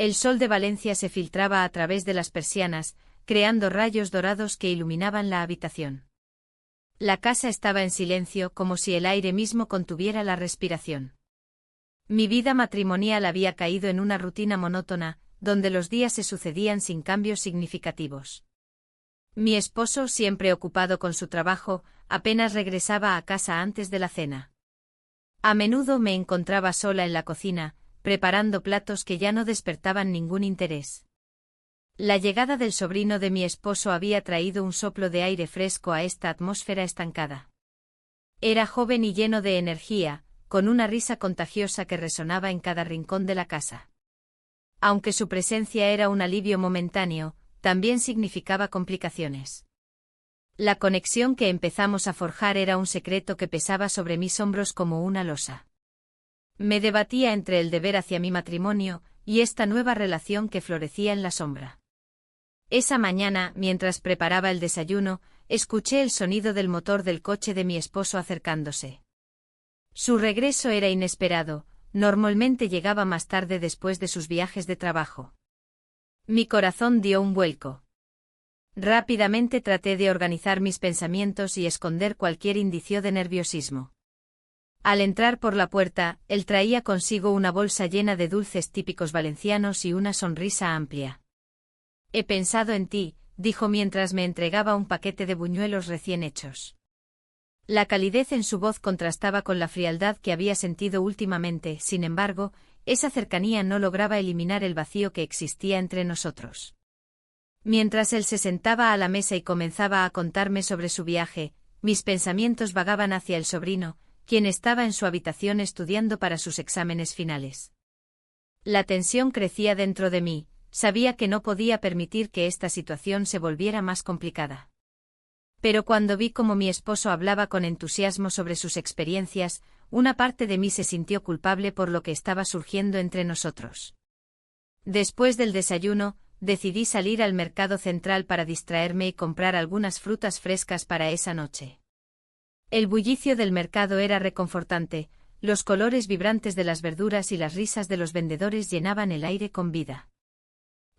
El sol de Valencia se filtraba a través de las persianas, creando rayos dorados que iluminaban la habitación. La casa estaba en silencio, como si el aire mismo contuviera la respiración. Mi vida matrimonial había caído en una rutina monótona, donde los días se sucedían sin cambios significativos. Mi esposo, siempre ocupado con su trabajo, apenas regresaba a casa antes de la cena. A menudo me encontraba sola en la cocina, preparando platos que ya no despertaban ningún interés. La llegada del sobrino de mi esposo había traído un soplo de aire fresco a esta atmósfera estancada. Era joven y lleno de energía, con una risa contagiosa que resonaba en cada rincón de la casa. Aunque su presencia era un alivio momentáneo, también significaba complicaciones. La conexión que empezamos a forjar era un secreto que pesaba sobre mis hombros como una losa. Me debatía entre el deber hacia mi matrimonio y esta nueva relación que florecía en la sombra. Esa mañana, mientras preparaba el desayuno, escuché el sonido del motor del coche de mi esposo acercándose. Su regreso era inesperado, normalmente llegaba más tarde después de sus viajes de trabajo. Mi corazón dio un vuelco. Rápidamente traté de organizar mis pensamientos y esconder cualquier indicio de nerviosismo. Al entrar por la puerta, él traía consigo una bolsa llena de dulces típicos valencianos y una sonrisa amplia. «He pensado en ti», dijo mientras me entregaba un paquete de buñuelos recién hechos. La calidez en su voz contrastaba con la frialdad que había sentido últimamente, sin embargo, esa cercanía no lograba eliminar el vacío que existía entre nosotros. Mientras él se sentaba a la mesa y comenzaba a contarme sobre su viaje, mis pensamientos vagaban hacia el sobrino, quien estaba en su habitación estudiando para sus exámenes finales. La tensión crecía dentro de mí, sabía que no podía permitir que esta situación se volviera más complicada. Pero cuando vi cómo mi esposo hablaba con entusiasmo sobre sus experiencias, una parte de mí se sintió culpable por lo que estaba surgiendo entre nosotros. Después del desayuno, decidí salir al mercado central para distraerme y comprar algunas frutas frescas para esa noche. El bullicio del mercado era reconfortante, los colores vibrantes de las verduras y las risas de los vendedores llenaban el aire con vida.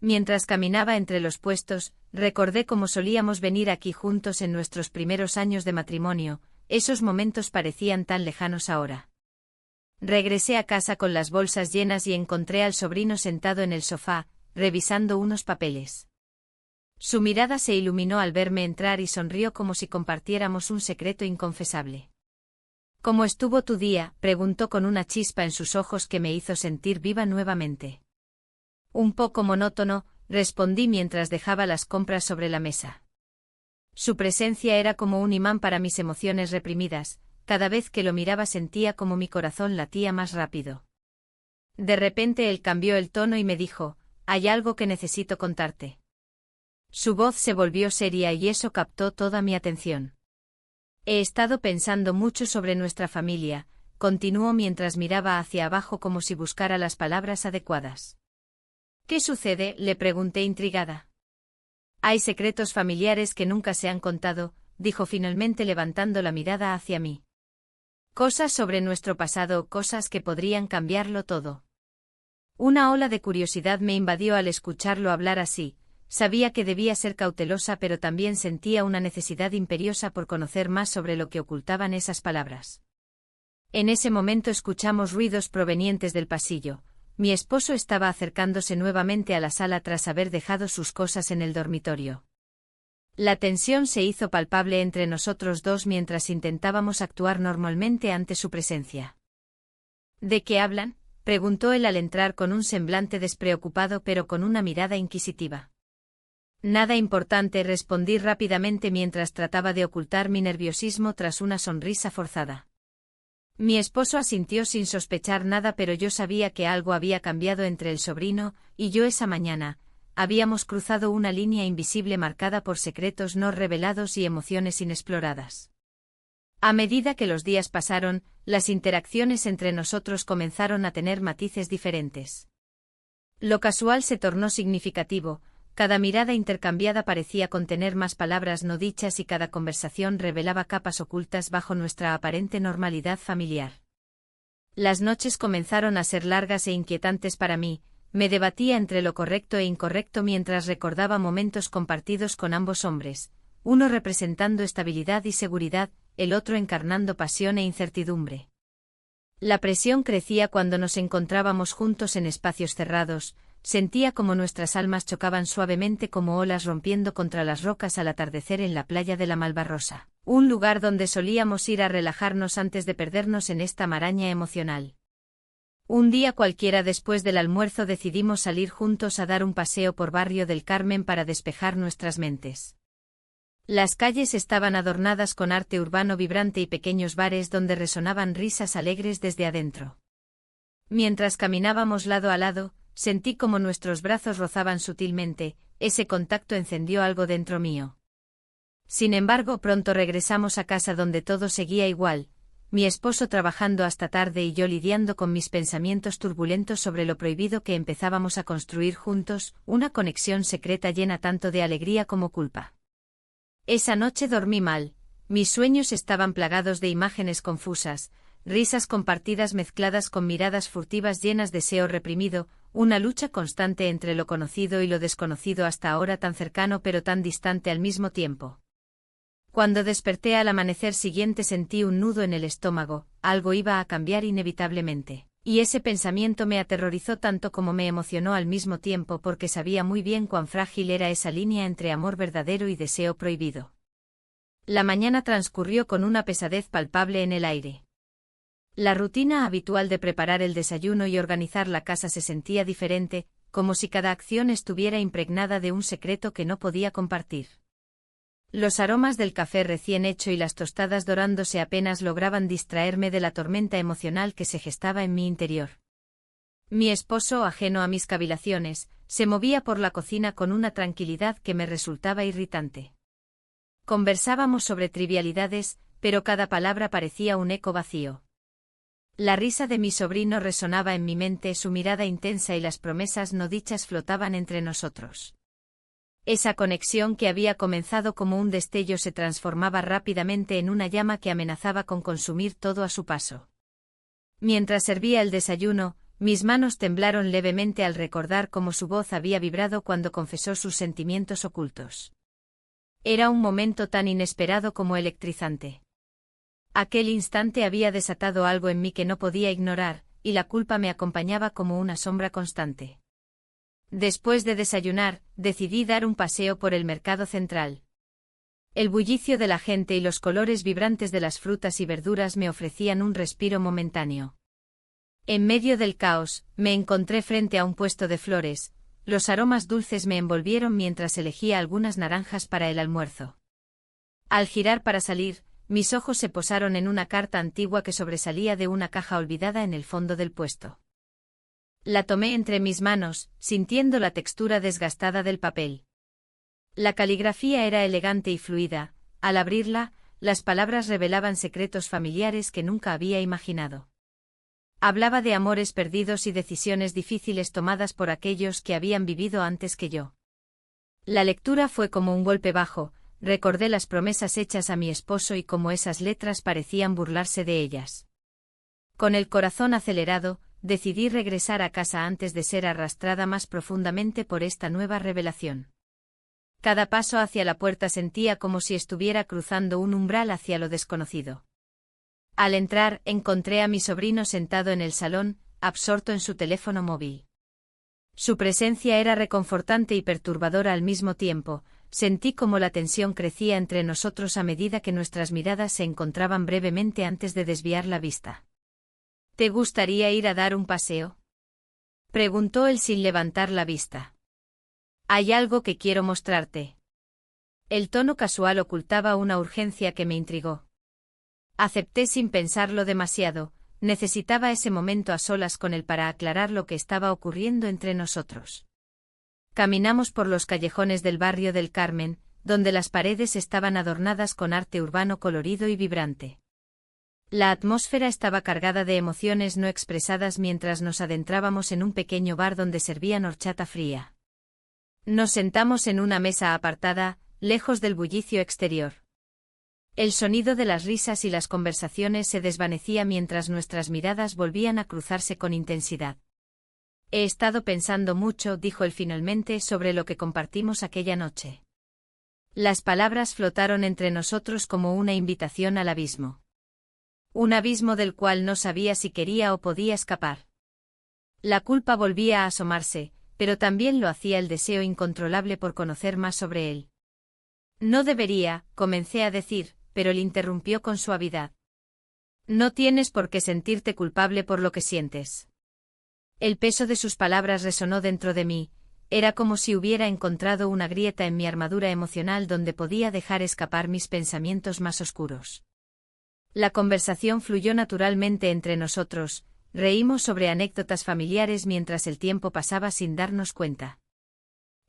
Mientras caminaba entre los puestos, recordé cómo solíamos venir aquí juntos en nuestros primeros años de matrimonio, esos momentos parecían tan lejanos ahora. Regresé a casa con las bolsas llenas y encontré al sobrino sentado en el sofá, revisando unos papeles. Su mirada se iluminó al verme entrar y sonrió como si compartiéramos un secreto inconfesable. «¿Cómo estuvo tu día?», preguntó con una chispa en sus ojos que me hizo sentir viva nuevamente. «Un poco monótono», respondí mientras dejaba las compras sobre la mesa. Su presencia era como un imán para mis emociones reprimidas, cada vez que lo miraba sentía como mi corazón latía más rápido. De repente él cambió el tono y me dijo: «Hay algo que necesito contarte». Su voz se volvió seria y eso captó toda mi atención. «He estado pensando mucho sobre nuestra familia», continuó mientras miraba hacia abajo como si buscara las palabras adecuadas. «¿Qué sucede?», le pregunté intrigada. «Hay secretos familiares que nunca se han contado», dijo finalmente levantando la mirada hacia mí. «Cosas sobre nuestro pasado, cosas que podrían cambiarlo todo». Una ola de curiosidad me invadió al escucharlo hablar así. Sabía que debía ser cautelosa, pero también sentía una necesidad imperiosa por conocer más sobre lo que ocultaban esas palabras. En ese momento escuchamos ruidos provenientes del pasillo. Mi esposo estaba acercándose nuevamente a la sala tras haber dejado sus cosas en el dormitorio. La tensión se hizo palpable entre nosotros dos mientras intentábamos actuar normalmente ante su presencia. «¿De qué hablan?», preguntó él al entrar con un semblante despreocupado pero con una mirada inquisitiva. «Nada importante», respondí rápidamente mientras trataba de ocultar mi nerviosismo tras una sonrisa forzada. Mi esposo asintió sin sospechar nada, pero yo sabía que algo había cambiado entre el sobrino y yo esa mañana. Habíamos cruzado una línea invisible marcada por secretos no revelados y emociones inexploradas. A medida que los días pasaron, las interacciones entre nosotros comenzaron a tener matices diferentes. Lo casual se tornó significativo, cada mirada intercambiada parecía contener más palabras no dichas y cada conversación revelaba capas ocultas bajo nuestra aparente normalidad familiar. Las noches comenzaron a ser largas e inquietantes para mí, me debatía entre lo correcto e incorrecto mientras recordaba momentos compartidos con ambos hombres, uno representando estabilidad y seguridad, el otro encarnando pasión e incertidumbre. La presión crecía cuando nos encontrábamos juntos en espacios cerrados, sentía como nuestras almas chocaban suavemente como olas rompiendo contra las rocas al atardecer en la playa de la Malvarrosa, un lugar donde solíamos ir a relajarnos antes de perdernos en esta maraña emocional. Un día cualquiera después del almuerzo decidimos salir juntos a dar un paseo por Barrio del Carmen para despejar nuestras mentes. Las calles estaban adornadas con arte urbano vibrante y pequeños bares donde resonaban risas alegres desde adentro. Mientras caminábamos lado a lado, sentí como nuestros brazos rozaban sutilmente, ese contacto encendió algo dentro mío. Sin embargo, pronto regresamos a casa donde todo seguía igual, mi esposo trabajando hasta tarde y yo lidiando con mis pensamientos turbulentos sobre lo prohibido que empezábamos a construir juntos, una conexión secreta llena tanto de alegría como culpa. Esa noche dormí mal, mis sueños estaban plagados de imágenes confusas, risas compartidas mezcladas con miradas furtivas llenas de deseo reprimido, una lucha constante entre lo conocido y lo desconocido hasta ahora tan cercano pero tan distante al mismo tiempo. Cuando desperté al amanecer siguiente sentí un nudo en el estómago, algo iba a cambiar inevitablemente, y ese pensamiento me aterrorizó tanto como me emocionó al mismo tiempo porque sabía muy bien cuán frágil era esa línea entre amor verdadero y deseo prohibido. La mañana transcurrió con una pesadez palpable en el aire. La rutina habitual de preparar el desayuno y organizar la casa se sentía diferente, como si cada acción estuviera impregnada de un secreto que no podía compartir. Los aromas del café recién hecho y las tostadas dorándose apenas lograban distraerme de la tormenta emocional que se gestaba en mi interior. Mi esposo, ajeno a mis cavilaciones, se movía por la cocina con una tranquilidad que me resultaba irritante. Conversábamos sobre trivialidades, pero cada palabra parecía un eco vacío. La risa de mi sobrino resonaba en mi mente, su mirada intensa y las promesas no dichas flotaban entre nosotros. Esa conexión que había comenzado como un destello se transformaba rápidamente en una llama que amenazaba con consumir todo a su paso. Mientras servía el desayuno, mis manos temblaron levemente al recordar cómo su voz había vibrado cuando confesó sus sentimientos ocultos. Era un momento tan inesperado como electrizante. Aquel instante había desatado algo en mí que no podía ignorar, y la culpa me acompañaba como una sombra constante. Después de desayunar, decidí dar un paseo por el mercado central. El bullicio de la gente y los colores vibrantes de las frutas y verduras me ofrecían un respiro momentáneo. En medio del caos, me encontré frente a un puesto de flores, los aromas dulces me envolvieron mientras elegía algunas naranjas para el almuerzo. Al girar para salir, mis ojos se posaron en una carta antigua que sobresalía de una caja olvidada en el fondo del puesto. La tomé entre mis manos, sintiendo la textura desgastada del papel. La caligrafía era elegante y fluida, al abrirla, las palabras revelaban secretos familiares que nunca había imaginado. Hablaba de amores perdidos y decisiones difíciles tomadas por aquellos que habían vivido antes que yo. La lectura fue como un golpe bajo, recordé las promesas hechas a mi esposo y cómo esas letras parecían burlarse de ellas. Con el corazón acelerado, decidí regresar a casa antes de ser arrastrada más profundamente por esta nueva revelación. Cada paso hacia la puerta sentía como si estuviera cruzando un umbral hacia lo desconocido. Al entrar, encontré a mi sobrino sentado en el salón, absorto en su teléfono móvil. Su presencia era reconfortante y perturbadora al mismo tiempo, sentí como la tensión crecía entre nosotros a medida que nuestras miradas se encontraban brevemente antes de desviar la vista. ¿Te gustaría ir a dar un paseo?, preguntó él sin levantar la vista. Hay algo que quiero mostrarte. El tono casual ocultaba una urgencia que me intrigó. Acepté sin pensarlo demasiado, necesitaba ese momento a solas con él para aclarar lo que estaba ocurriendo entre nosotros. Caminamos por los callejones del barrio del Carmen, donde las paredes estaban adornadas con arte urbano colorido y vibrante. La atmósfera estaba cargada de emociones no expresadas mientras nos adentrábamos en un pequeño bar donde servían horchata fría. Nos sentamos en una mesa apartada, lejos del bullicio exterior. El sonido de las risas y las conversaciones se desvanecía mientras nuestras miradas volvían a cruzarse con intensidad. He estado pensando mucho, dijo él finalmente, sobre lo que compartimos aquella noche. Las palabras flotaron entre nosotros como una invitación al abismo. Un abismo del cual no sabía si quería o podía escapar. La culpa volvía a asomarse, pero también lo hacía el deseo incontrolable por conocer más sobre él. No debería, comencé a decir, pero él interrumpió con suavidad. No tienes por qué sentirte culpable por lo que sientes. El peso de sus palabras resonó dentro de mí, era como si hubiera encontrado una grieta en mi armadura emocional donde podía dejar escapar mis pensamientos más oscuros. La conversación fluyó naturalmente entre nosotros, reímos sobre anécdotas familiares mientras el tiempo pasaba sin darnos cuenta.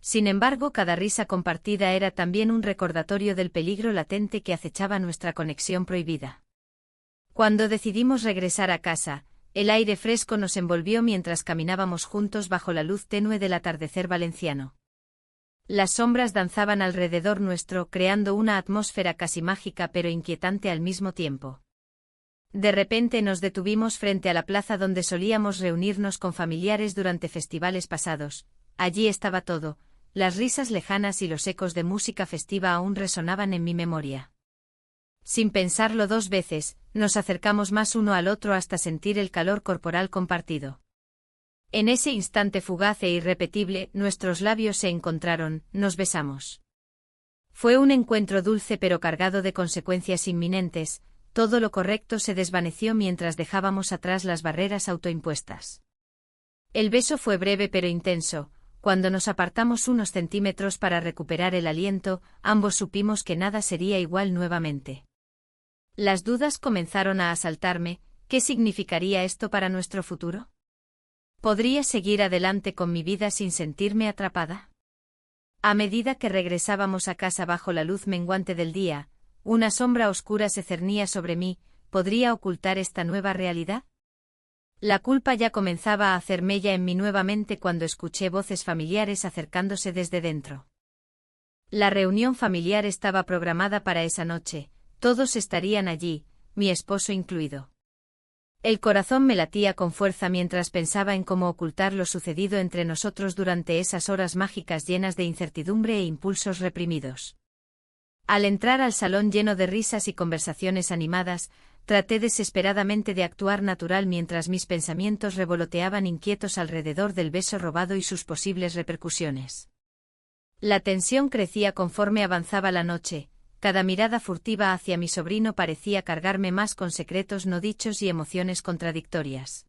Sin embargo, cada risa compartida era también un recordatorio del peligro latente que acechaba nuestra conexión prohibida. Cuando decidimos regresar a casa, el aire fresco nos envolvió mientras caminábamos juntos bajo la luz tenue del atardecer valenciano. Las sombras danzaban alrededor nuestro, creando una atmósfera casi mágica pero inquietante al mismo tiempo. De repente nos detuvimos frente a la plaza donde solíamos reunirnos con familiares durante festivales pasados. Allí estaba todo, las risas lejanas y los ecos de música festiva aún resonaban en mi memoria. Sin pensarlo dos veces, nos acercamos más uno al otro hasta sentir el calor corporal compartido. En ese instante fugaz e irrepetible, nuestros labios se encontraron, nos besamos. Fue un encuentro dulce pero cargado de consecuencias inminentes, todo lo correcto se desvaneció mientras dejábamos atrás las barreras autoimpuestas. El beso fue breve pero intenso. Cuando nos apartamos unos centímetros para recuperar el aliento, ambos supimos que nada sería igual nuevamente. Las dudas comenzaron a asaltarme. ¿Qué significaría esto para nuestro futuro? ¿Podría seguir adelante con mi vida sin sentirme atrapada? A medida que regresábamos a casa bajo la luz menguante del día, una sombra oscura se cernía sobre mí. ¿Podría ocultar esta nueva realidad? La culpa ya comenzaba a hacer mella en mí nuevamente cuando escuché voces familiares acercándose desde dentro. La reunión familiar estaba programada para esa noche. Todos estarían allí, mi esposo incluido. El corazón me latía con fuerza mientras pensaba en cómo ocultar lo sucedido entre nosotros durante esas horas mágicas llenas de incertidumbre e impulsos reprimidos. Al entrar al salón lleno de risas y conversaciones animadas, traté desesperadamente de actuar natural mientras mis pensamientos revoloteaban inquietos alrededor del beso robado y sus posibles repercusiones. La tensión crecía conforme avanzaba la noche. Cada mirada furtiva hacia mi sobrino parecía cargarme más con secretos no dichos y emociones contradictorias.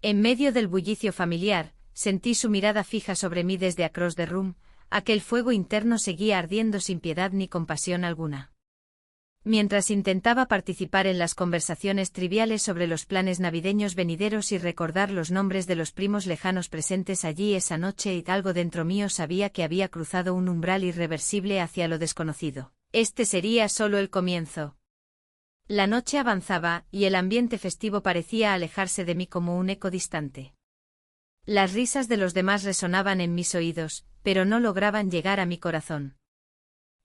En medio del bullicio familiar, sentí su mirada fija sobre mí desde Across the Room. Aquel fuego interno seguía ardiendo sin piedad ni compasión alguna. Mientras intentaba participar en las conversaciones triviales sobre los planes navideños venideros y recordar los nombres de los primos lejanos presentes allí esa noche, y algo dentro mío sabía que había cruzado un umbral irreversible hacia lo desconocido. Este sería solo el comienzo. La noche avanzaba, y el ambiente festivo parecía alejarse de mí como un eco distante. Las risas de los demás resonaban en mis oídos, pero no lograban llegar a mi corazón.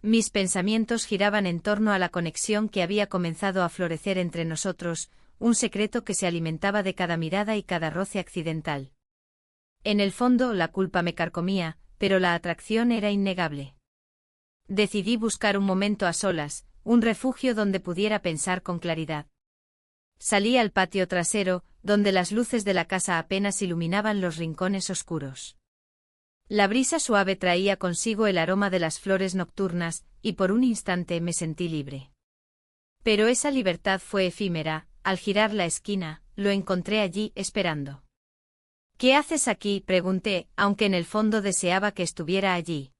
Mis pensamientos giraban en torno a la conexión que había comenzado a florecer entre nosotros, un secreto que se alimentaba de cada mirada y cada roce accidental. En el fondo, la culpa me carcomía, pero la atracción era innegable. Decidí buscar un momento a solas, un refugio donde pudiera pensar con claridad. Salí al patio trasero, donde las luces de la casa apenas iluminaban los rincones oscuros. La brisa suave traía consigo el aroma de las flores nocturnas, y por un instante me sentí libre. Pero esa libertad fue efímera. Al girar la esquina, lo encontré allí esperando. ¿Qué haces aquí?, pregunté, aunque en el fondo deseaba que estuviera allí.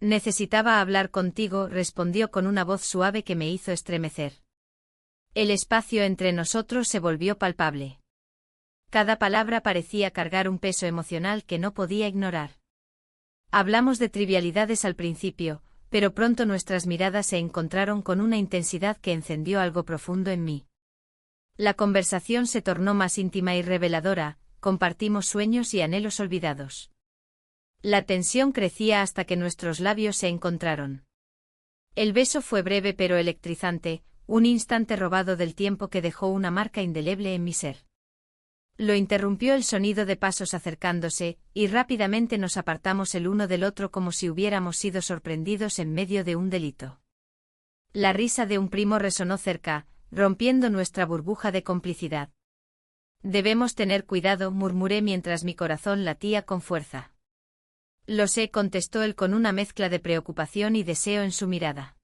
Necesitaba hablar contigo, respondió con una voz suave que me hizo estremecer. El espacio entre nosotros se volvió palpable. Cada palabra parecía cargar un peso emocional que no podía ignorar. Hablamos de trivialidades al principio, pero pronto nuestras miradas se encontraron con una intensidad que encendió algo profundo en mí. La conversación se tornó más íntima y reveladora, compartimos sueños y anhelos olvidados. La tensión crecía hasta que nuestros labios se encontraron. El beso fue breve pero electrizante, un instante robado del tiempo que dejó una marca indeleble en mi ser. Lo interrumpió el sonido de pasos acercándose, y rápidamente nos apartamos el uno del otro como si hubiéramos sido sorprendidos en medio de un delito. La risa de un primo resonó cerca, rompiendo nuestra burbuja de complicidad. Debemos tener cuidado, murmuré mientras mi corazón latía con fuerza. Lo sé, contestó él con una mezcla de preocupación y deseo en su mirada.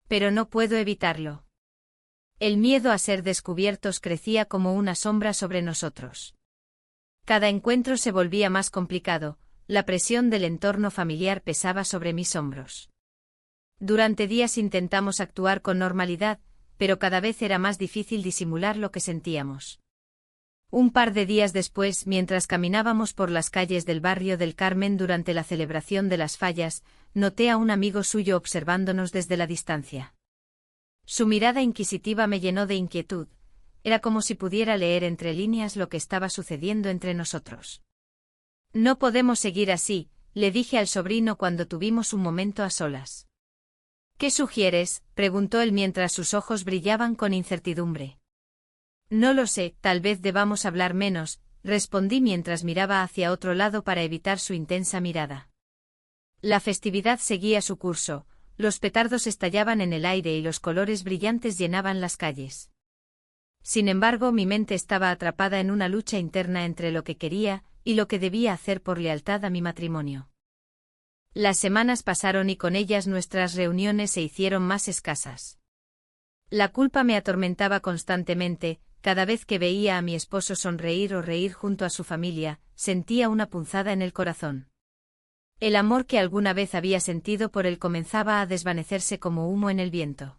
Pero no puedo evitarlo. El miedo a ser descubiertos crecía como una sombra sobre nosotros. Cada encuentro se volvía más complicado, la presión del entorno familiar pesaba sobre mis hombros. Durante días intentamos actuar con normalidad, pero cada vez era más difícil disimular lo que sentíamos. Un par de días después, mientras caminábamos por las calles del barrio del Carmen durante la celebración de las fallas, noté a un amigo suyo observándonos desde la distancia. Su mirada inquisitiva me llenó de inquietud, era como si pudiera leer entre líneas lo que estaba sucediendo entre nosotros. No podemos seguir así, le dije al sobrino cuando tuvimos un momento a solas. ¿Qué sugieres?, preguntó él mientras sus ojos brillaban con incertidumbre. No lo sé, tal vez debamos hablar menos, respondí mientras miraba hacia otro lado para evitar su intensa mirada. La festividad seguía su curso, los petardos estallaban en el aire y los colores brillantes llenaban las calles. Sin embargo, mi mente estaba atrapada en una lucha interna entre lo que quería y lo que debía hacer por lealtad a mi matrimonio. Las semanas pasaron y con ellas nuestras reuniones se hicieron más escasas. La culpa me atormentaba constantemente, cada vez que veía a mi esposo sonreír o reír junto a su familia, sentía una punzada en el corazón. El amor que alguna vez había sentido por él comenzaba a desvanecerse como humo en el viento.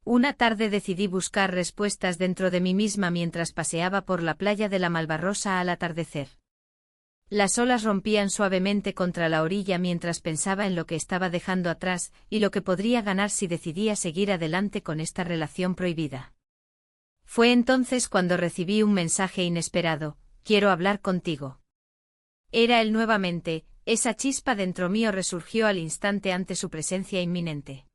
Una tarde decidí buscar respuestas dentro de mí misma mientras paseaba por la playa de la Malvarrosa al atardecer. Las olas rompían suavemente contra la orilla mientras pensaba en lo que estaba dejando atrás y lo que podría ganar si decidía seguir adelante con esta relación prohibida. Fue entonces cuando recibí un mensaje inesperado: quiero hablar contigo. Era él nuevamente. Esa chispa dentro mío resurgió al instante ante su presencia inminente.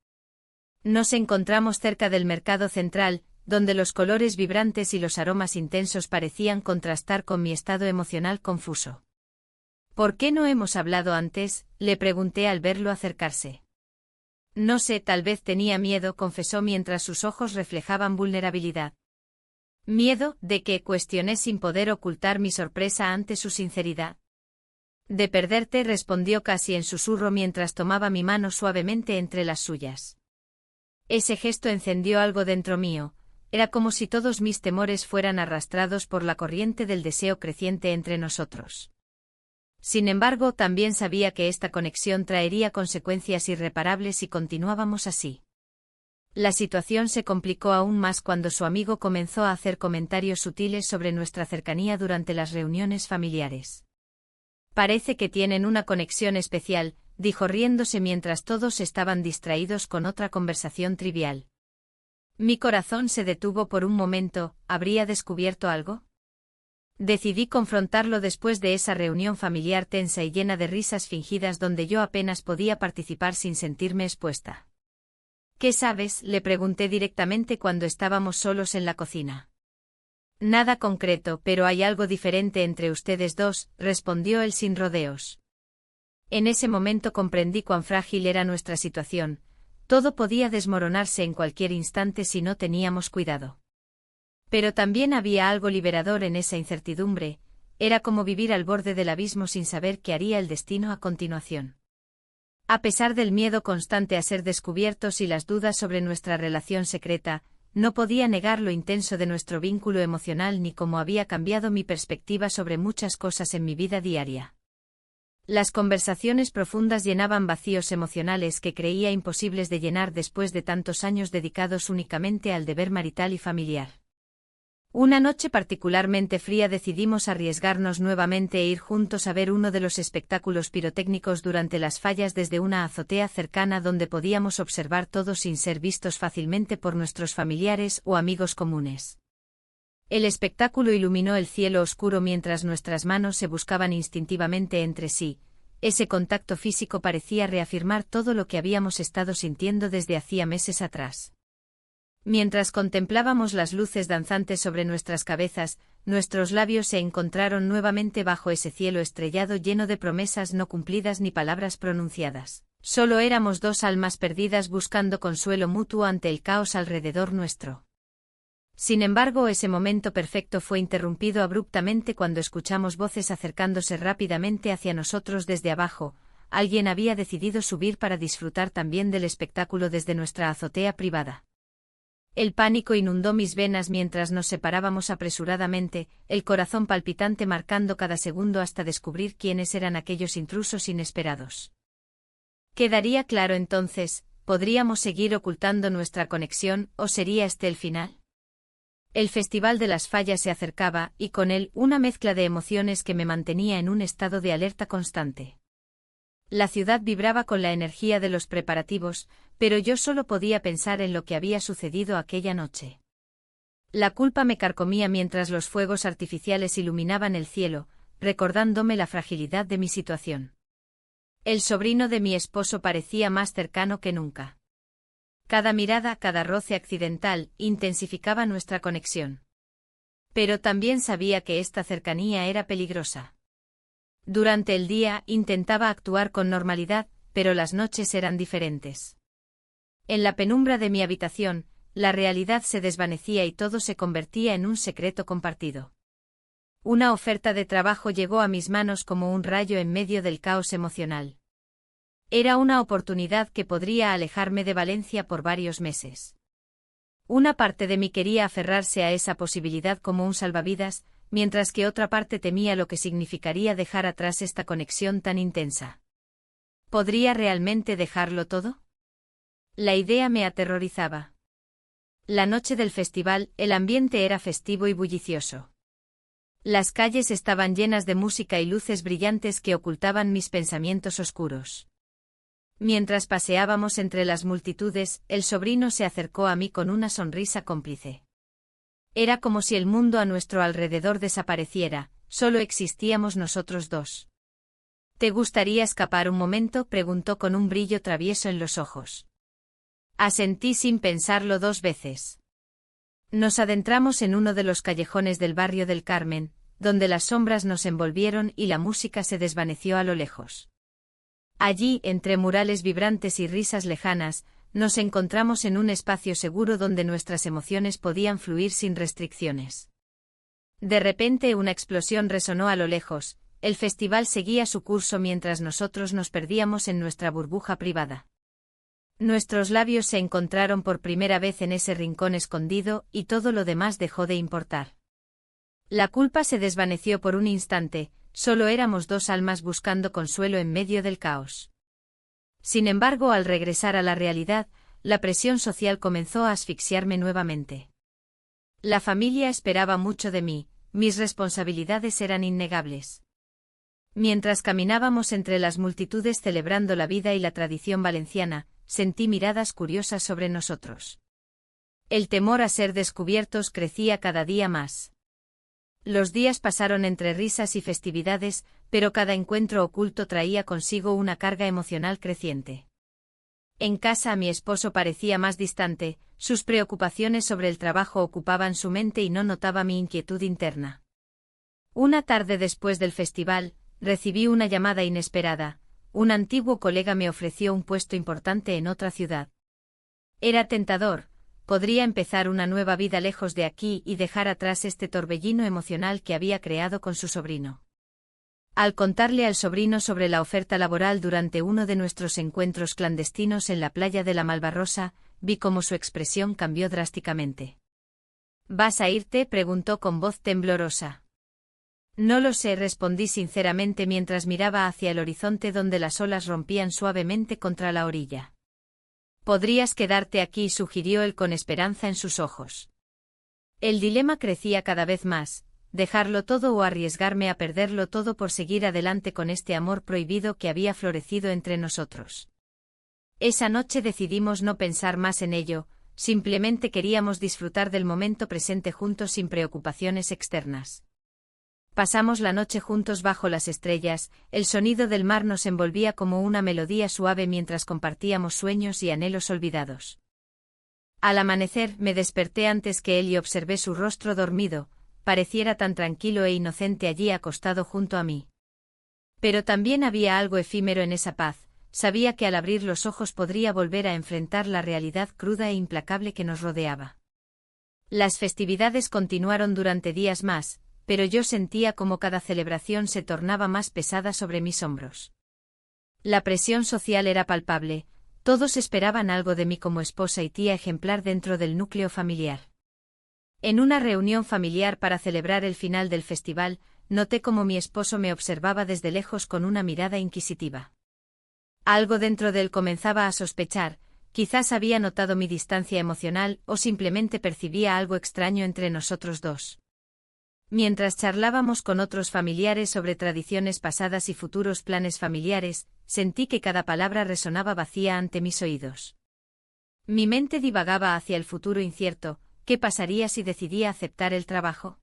Nos encontramos cerca del mercado central, donde los colores vibrantes y los aromas intensos parecían contrastar con mi estado emocional confuso. ¿Por qué no hemos hablado antes?, le pregunté al verlo acercarse. No sé, tal vez tenía miedo, confesó mientras sus ojos reflejaban vulnerabilidad. ¿Miedo de qué?, cuestioné sin poder ocultar mi sorpresa ante su sinceridad. De perderte, respondió casi en susurro mientras tomaba mi mano suavemente entre las suyas. Ese gesto encendió algo dentro mío, era como si todos mis temores fueran arrastrados por la corriente del deseo creciente entre nosotros. Sin embargo, también sabía que esta conexión traería consecuencias irreparables si continuábamos así. La situación se complicó aún más cuando su amigo comenzó a hacer comentarios sutiles sobre nuestra cercanía durante las reuniones familiares. Parece que tienen una conexión especial, dijo riéndose mientras todos estaban distraídos con otra conversación trivial. Mi corazón se detuvo por un momento, ¿habría descubierto algo? Decidí confrontarlo después de esa reunión familiar tensa y llena de risas fingidas donde yo apenas podía participar sin sentirme expuesta. ¿Qué sabes?, le pregunté directamente cuando estábamos solos en la cocina. Nada concreto, pero hay algo diferente entre ustedes dos, respondió él sin rodeos. En ese momento comprendí cuán frágil era nuestra situación, todo podía desmoronarse en cualquier instante si no teníamos cuidado. Pero también había algo liberador en esa incertidumbre, era como vivir al borde del abismo sin saber qué haría el destino a continuación. A pesar del miedo constante a ser descubiertos y las dudas sobre nuestra relación secreta, no podía negar lo intenso de nuestro vínculo emocional ni cómo había cambiado mi perspectiva sobre muchas cosas en mi vida diaria. Las conversaciones profundas llenaban vacíos emocionales que creía imposibles de llenar después de tantos años dedicados únicamente al deber marital y familiar. Una noche particularmente fría decidimos arriesgarnos nuevamente e ir juntos a ver uno de los espectáculos pirotécnicos durante las fallas desde una azotea cercana donde podíamos observar todo sin ser vistos fácilmente por nuestros familiares o amigos comunes. El espectáculo iluminó el cielo oscuro mientras nuestras manos se buscaban instintivamente entre sí. Ese contacto físico parecía reafirmar todo lo que habíamos estado sintiendo desde hacía meses atrás. Mientras contemplábamos las luces danzantes sobre nuestras cabezas, nuestros labios se encontraron nuevamente bajo ese cielo estrellado lleno de promesas no cumplidas ni palabras pronunciadas. Solo éramos dos almas perdidas buscando consuelo mutuo ante el caos alrededor nuestro. Sin embargo, ese momento perfecto fue interrumpido abruptamente cuando escuchamos voces acercándose rápidamente hacia nosotros desde abajo. Alguien había decidido subir para disfrutar también del espectáculo desde nuestra azotea privada. El pánico inundó mis venas mientras nos separábamos apresuradamente, el corazón palpitante marcando cada segundo hasta descubrir quiénes eran aquellos intrusos inesperados. Quedaría claro entonces, ¿podríamos seguir ocultando nuestra conexión o sería este el final? El Festival de las Fallas se acercaba y con él una mezcla de emociones que me mantenía en un estado de alerta constante. La ciudad vibraba con la energía de los preparativos, pero yo solo podía pensar en lo que había sucedido aquella noche. La culpa me carcomía mientras los fuegos artificiales iluminaban el cielo, recordándome la fragilidad de mi situación. El sobrino de mi esposo parecía más cercano que nunca. Cada mirada, cada roce accidental, intensificaba nuestra conexión. Pero también sabía que esta cercanía era peligrosa. Durante el día intentaba actuar con normalidad, pero las noches eran diferentes. En la penumbra de mi habitación, la realidad se desvanecía y todo se convertía en un secreto compartido. Una oferta de trabajo llegó a mis manos como un rayo en medio del caos emocional. Era una oportunidad que podría alejarme de Valencia por varios meses. Una parte de mí quería aferrarse a esa posibilidad como un salvavidas, mientras que otra parte temía lo que significaría dejar atrás esta conexión tan intensa. ¿Podría realmente dejarlo todo? La idea me aterrorizaba. La noche del festival, el ambiente era festivo y bullicioso. Las calles estaban llenas de música y luces brillantes que ocultaban mis pensamientos oscuros. Mientras paseábamos entre las multitudes, el sobrino se acercó a mí con una sonrisa cómplice. Era como si el mundo a nuestro alrededor desapareciera, solo existíamos nosotros dos. ¿Te gustaría escapar un momento?, preguntó con un brillo travieso en los ojos. Asentí sin pensarlo 2 veces. Nos adentramos en uno de los callejones del barrio del Carmen, donde las sombras nos envolvieron y la música se desvaneció a lo lejos. Allí, entre murales vibrantes y risas lejanas, nos encontramos en un espacio seguro donde nuestras emociones podían fluir sin restricciones. De repente una explosión resonó a lo lejos, el festival seguía su curso mientras nosotros nos perdíamos en nuestra burbuja privada. Nuestros labios se encontraron por primera vez en ese rincón escondido y todo lo demás dejó de importar. La culpa se desvaneció por un instante, solo éramos dos almas buscando consuelo en medio del caos. Sin embargo, al regresar a la realidad, la presión social comenzó a asfixiarme nuevamente. La familia esperaba mucho de mí, mis responsabilidades eran innegables. Mientras caminábamos entre las multitudes celebrando la vida y la tradición valenciana, sentí miradas curiosas sobre nosotros. El temor a ser descubiertos crecía cada día más. Los días pasaron entre risas y festividades, pero cada encuentro oculto traía consigo una carga emocional creciente. En casa mi esposo parecía más distante, sus preocupaciones sobre el trabajo ocupaban su mente y no notaba mi inquietud interna. Una tarde después del festival, recibí una llamada inesperada. Un antiguo colega me ofreció un puesto importante en otra ciudad. Era tentador. Podría empezar una nueva vida lejos de aquí y dejar atrás este torbellino emocional que había creado con su sobrino. Al contarle al sobrino sobre la oferta laboral durante uno de nuestros encuentros clandestinos en la playa de la Malvarrosa, vi cómo su expresión cambió drásticamente. ¿Vas a irte?, preguntó con voz temblorosa. No lo sé, respondí sinceramente mientras miraba hacia el horizonte donde las olas rompían suavemente contra la orilla. Podrías quedarte aquí, sugirió él con esperanza en sus ojos. El dilema crecía cada vez más, dejarlo todo o arriesgarme a perderlo todo por seguir adelante con este amor prohibido que había florecido entre nosotros. Esa noche decidimos no pensar más en ello, simplemente queríamos disfrutar del momento presente juntos sin preocupaciones externas. Pasamos la noche juntos bajo las estrellas, el sonido del mar nos envolvía como una melodía suave mientras compartíamos sueños y anhelos olvidados. Al amanecer me desperté antes que él y observé su rostro dormido, pareciera tan tranquilo e inocente allí acostado junto a mí. Pero también había algo efímero en esa paz, sabía que al abrir los ojos podría volver a enfrentar la realidad cruda e implacable que nos rodeaba. Las festividades continuaron durante días más, pero yo sentía como cada celebración se tornaba más pesada sobre mis hombros. La presión social era palpable, todos esperaban algo de mí como esposa y tía ejemplar dentro del núcleo familiar. En una reunión familiar para celebrar el final del festival, noté cómo mi esposo me observaba desde lejos con una mirada inquisitiva. Algo dentro de él comenzaba a sospechar, quizás había notado mi distancia emocional o simplemente percibía algo extraño entre nosotros dos. Mientras charlábamos con otros familiares sobre tradiciones pasadas y futuros planes familiares, sentí que cada palabra resonaba vacía ante mis oídos. Mi mente divagaba hacia el futuro incierto. ¿Qué pasaría si decidía aceptar el trabajo?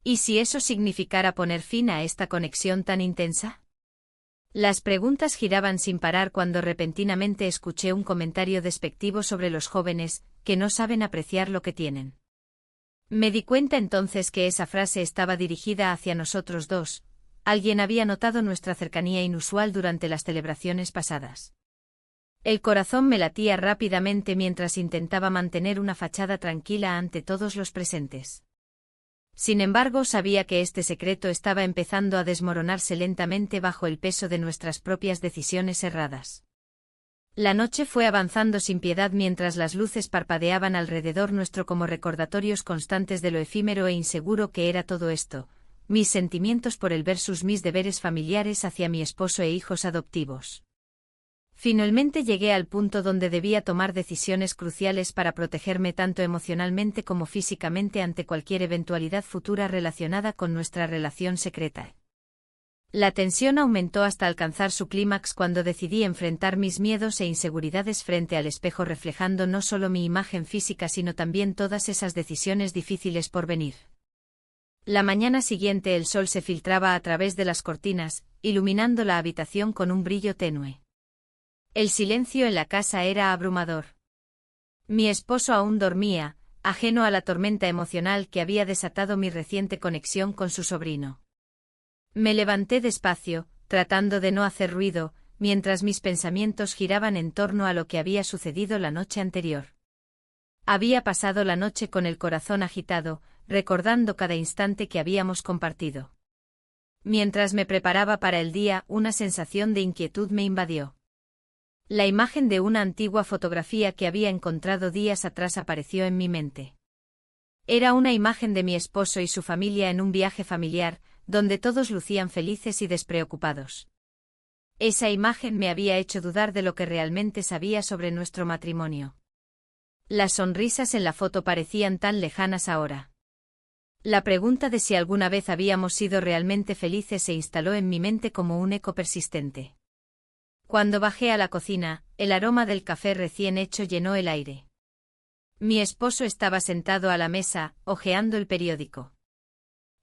¿Y si eso significara poner fin a esta conexión tan intensa? Las preguntas giraban sin parar cuando repentinamente escuché un comentario despectivo sobre los jóvenes, que no saben apreciar lo que tienen. Me di cuenta entonces que esa frase estaba dirigida hacia nosotros dos. Alguien había notado nuestra cercanía inusual durante las celebraciones pasadas. El corazón me latía rápidamente mientras intentaba mantener una fachada tranquila ante todos los presentes. Sin embargo, sabía que este secreto estaba empezando a desmoronarse lentamente bajo el peso de nuestras propias decisiones erradas. La noche fue avanzando sin piedad mientras las luces parpadeaban alrededor nuestro como recordatorios constantes de lo efímero e inseguro que era todo esto, mis sentimientos por él versus mis deberes familiares hacia mi esposo e hijos adoptivos. Finalmente llegué al punto donde debía tomar decisiones cruciales para protegerme tanto emocionalmente como físicamente ante cualquier eventualidad futura relacionada con nuestra relación secreta. La tensión aumentó hasta alcanzar su clímax cuando decidí enfrentar mis miedos e inseguridades frente al espejo reflejando no solo mi imagen física sino también todas esas decisiones difíciles por venir. La mañana siguiente el sol se filtraba a través de las cortinas, iluminando la habitación con un brillo tenue. El silencio en la casa era abrumador. Mi esposo aún dormía, ajeno a la tormenta emocional que había desatado mi reciente conexión con su sobrino. Me levanté despacio, tratando de no hacer ruido, mientras mis pensamientos giraban en torno a lo que había sucedido la noche anterior. Había pasado la noche con el corazón agitado, recordando cada instante que habíamos compartido. Mientras me preparaba para el día, una sensación de inquietud me invadió. La imagen de una antigua fotografía que había encontrado días atrás apareció en mi mente. Era una imagen de mi esposo y su familia en un viaje familiar, donde todos lucían felices y despreocupados. Esa imagen me había hecho dudar de lo que realmente sabía sobre nuestro matrimonio. Las sonrisas en la foto parecían tan lejanas ahora. La pregunta de si alguna vez habíamos sido realmente felices se instaló en mi mente como un eco persistente. Cuando bajé a la cocina, el aroma del café recién hecho llenó el aire. Mi esposo estaba sentado a la mesa, hojeando el periódico.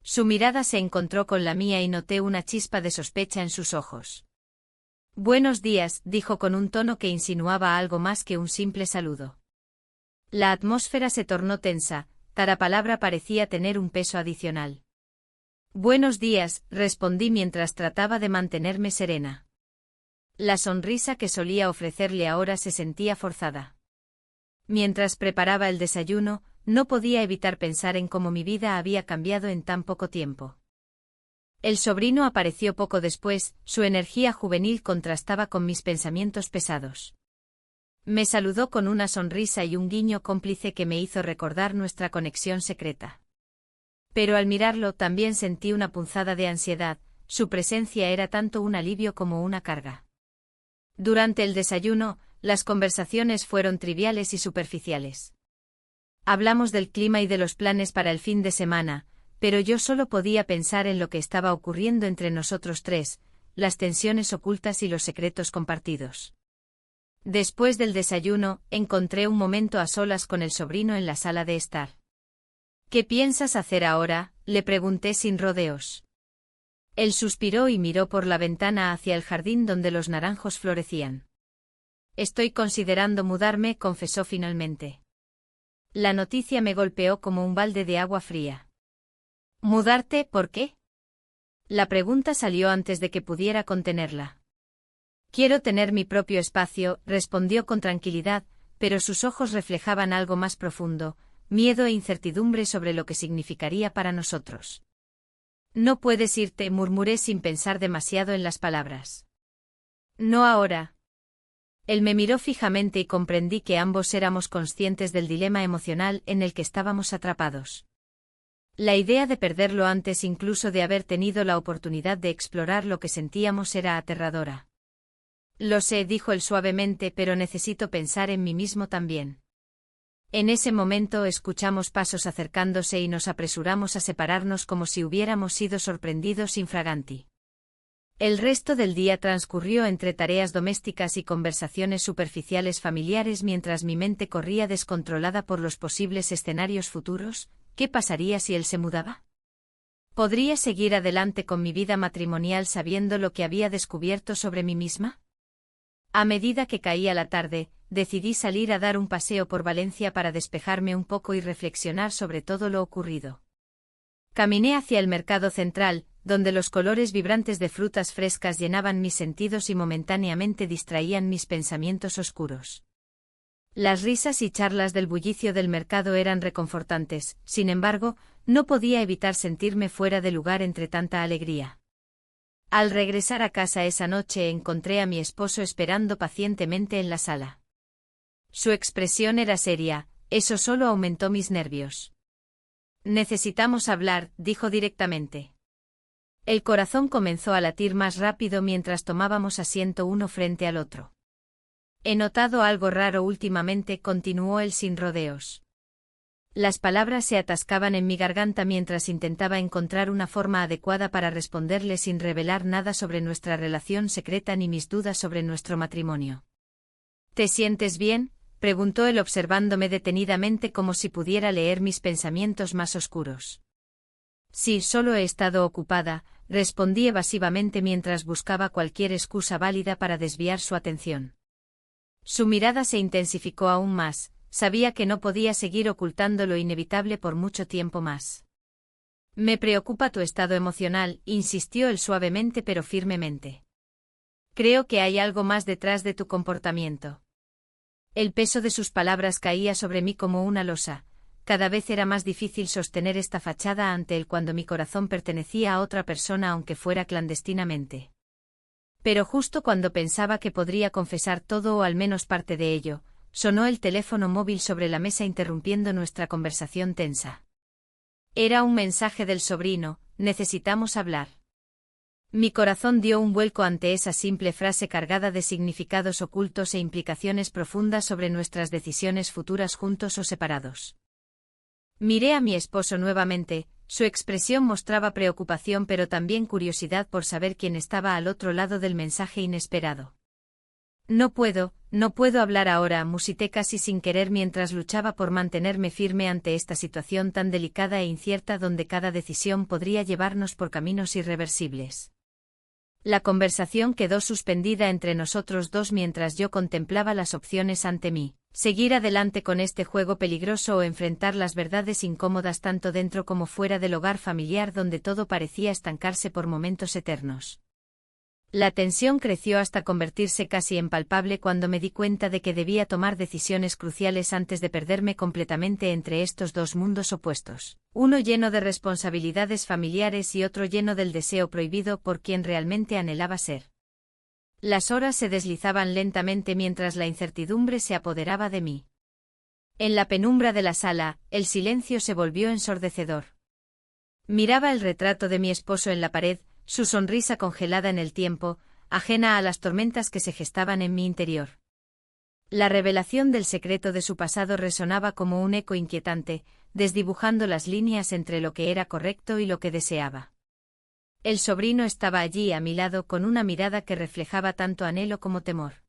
Su mirada se encontró con la mía y noté una chispa de sospecha en sus ojos. «Buenos días», dijo con un tono que insinuaba algo más que un simple saludo. La atmósfera se tornó tensa, cada palabra parecía tener un peso adicional. «Buenos días», respondí mientras trataba de mantenerme serena. La sonrisa que solía ofrecerle ahora se sentía forzada. Mientras preparaba el desayuno, no podía evitar pensar en cómo mi vida había cambiado en tan poco tiempo. El sobrino apareció poco después, su energía juvenil contrastaba con mis pensamientos pesados. Me saludó con una sonrisa y un guiño cómplice que me hizo recordar nuestra conexión secreta. Pero al mirarlo también sentí una punzada de ansiedad, su presencia era tanto un alivio como una carga. Durante el desayuno, las conversaciones fueron triviales y superficiales. Hablamos del clima y de los planes para el fin de semana, pero yo solo podía pensar en lo que estaba ocurriendo entre nosotros tres, las tensiones ocultas y los secretos compartidos. Después del desayuno, encontré un momento a solas con el sobrino en la sala de estar. «¿Qué piensas hacer ahora?», le pregunté sin rodeos. Él suspiró y miró por la ventana hacia el jardín donde los naranjos florecían. «Estoy considerando mudarme», confesó finalmente. La noticia me golpeó como un balde de agua fría. ¿Mudarte, por qué? La pregunta salió antes de que pudiera contenerla. Quiero tener mi propio espacio, respondió con tranquilidad, pero sus ojos reflejaban algo más profundo, miedo e incertidumbre sobre lo que significaría para nosotros. No puedes irte, murmuré sin pensar demasiado en las palabras. No ahora. Él me miró fijamente y comprendí que ambos éramos conscientes del dilema emocional en el que estábamos atrapados. La idea de perderlo antes incluso de haber tenido la oportunidad de explorar lo que sentíamos era aterradora. Lo sé, dijo él suavemente, pero necesito pensar en mí mismo también. En ese momento escuchamos pasos acercándose y nos apresuramos a separarnos como si hubiéramos sido sorprendidos infraganti. El resto del día transcurrió entre tareas domésticas y conversaciones superficiales familiares mientras mi mente corría descontrolada por los posibles escenarios futuros. ¿Qué pasaría si él se mudaba? ¿Podría seguir adelante con mi vida matrimonial sabiendo lo que había descubierto sobre mí misma? A medida que caía la tarde, decidí salir a dar un paseo por Valencia para despejarme un poco y reflexionar sobre todo lo ocurrido. Caminé hacia el mercado central, donde los colores vibrantes de frutas frescas llenaban mis sentidos y momentáneamente distraían mis pensamientos oscuros. Las risas y charlas del bullicio del mercado eran reconfortantes, sin embargo, no podía evitar sentirme fuera de lugar entre tanta alegría. Al regresar a casa esa noche encontré a mi esposo esperando pacientemente en la sala. Su expresión era seria, eso solo aumentó mis nervios. Necesitamos hablar, dijo directamente. El corazón comenzó a latir más rápido mientras tomábamos asiento uno frente al otro. He notado algo raro últimamente, continuó él sin rodeos. Las palabras se atascaban en mi garganta mientras intentaba encontrar una forma adecuada para responderle sin revelar nada sobre nuestra relación secreta ni mis dudas sobre nuestro matrimonio. ¿Te sientes bien?, preguntó él observándome detenidamente como si pudiera leer mis pensamientos más oscuros. Sí, solo he estado ocupada, respondí evasivamente mientras buscaba cualquier excusa válida para desviar su atención. Su mirada se intensificó aún más. Sabía que no podía seguir ocultando lo inevitable por mucho tiempo más. Me preocupa tu estado emocional, insistió él suavemente pero firmemente. Creo que hay algo más detrás de tu comportamiento. El peso de sus palabras caía sobre mí como una losa. Cada vez era más difícil sostener esta fachada ante él cuando mi corazón pertenecía a otra persona aunque fuera clandestinamente. Pero justo cuando pensaba que podría confesar todo o al menos parte de ello, sonó el teléfono móvil sobre la mesa interrumpiendo nuestra conversación tensa. Era un mensaje del sobrino: necesitamos hablar. Mi corazón dio un vuelco ante esa simple frase cargada de significados ocultos e implicaciones profundas sobre nuestras decisiones futuras juntos o separados. Miré a mi esposo nuevamente, su expresión mostraba preocupación pero también curiosidad por saber quién estaba al otro lado del mensaje inesperado. No puedo hablar ahora, musité casi sin querer mientras luchaba por mantenerme firme ante esta situación tan delicada e incierta donde cada decisión podría llevarnos por caminos irreversibles. La conversación quedó suspendida entre nosotros dos mientras yo contemplaba las opciones ante mí: seguir adelante con este juego peligroso o enfrentar las verdades incómodas tanto dentro como fuera del hogar familiar donde todo parecía estancarse por momentos eternos. La tensión creció hasta convertirse casi en palpable cuando me di cuenta de que debía tomar decisiones cruciales antes de perderme completamente entre estos dos mundos opuestos, uno lleno de responsabilidades familiares y otro lleno del deseo prohibido por quien realmente anhelaba ser. Las horas se deslizaban lentamente mientras la incertidumbre se apoderaba de mí. En la penumbra de la sala, el silencio se volvió ensordecedor. Miraba el retrato de mi esposo en la pared, su sonrisa congelada en el tiempo, ajena a las tormentas que se gestaban en mi interior. La revelación del secreto de su pasado resonaba como un eco inquietante, desdibujando las líneas entre lo que era correcto y lo que deseaba. El sobrino estaba allí a mi lado con una mirada que reflejaba tanto anhelo como temor.